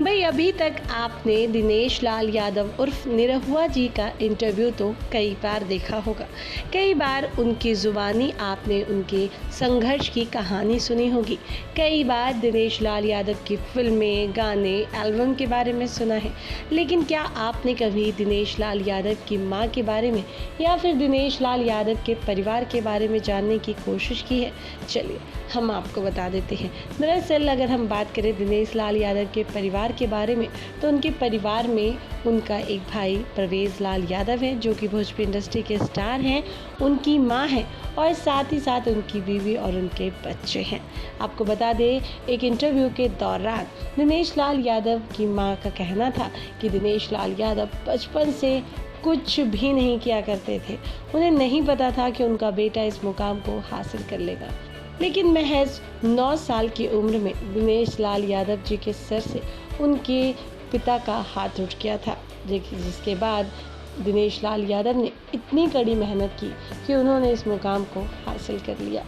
भाई अभी तक आपने दिनेश लाल यादव उर्फ निरहुआ जी का इंटरव्यू तो कई बार देखा होगा। कई बार उनकी ज़ुबानी आपने उनके संघर्ष की कहानी सुनी होगी। कई बार दिनेश लाल यादव की फिल्में, गाने, एल्बम के बारे में सुना है। लेकिन क्या आपने कभी दिनेश लाल यादव की माँ के बारे में या फिर दिनेश लाल यादव के परिवार के बारे में जानने की कोशिश की है? चलिए हम आपको बता देते हैं। दरअसल अगर हम बात करें दिनेश लाल यादव के परिवार के बारे में, तो उनके परिवार में उनका एक भाई परवेज़ लाल यादव है जो कि भोजपुरी इंडस्ट्री के स्टार हैं, उनकी माँ है और साथ ही साथ उनकी बीवी और उनके बच्चे हैं। आपको बता दें, एक इंटरव्यू के दौरान दिनेश लाल यादव की माँ का कहना था कि दिनेश लाल यादव बचपन से कुछ भी नहीं किया करते थे। उन्हें नहीं पता था कि उनका बेटा इस मुकाम को हासिल कर लेगा। लेकिन महज 9 साल की उम्र में दिनेश लाल यादव जी के सर से उनके पिता का हाथ उठ गया था, जिसके बाद दिनेश लाल यादव ने इतनी कड़ी मेहनत की कि उन्होंने इस मुकाम को हासिल कर लिया।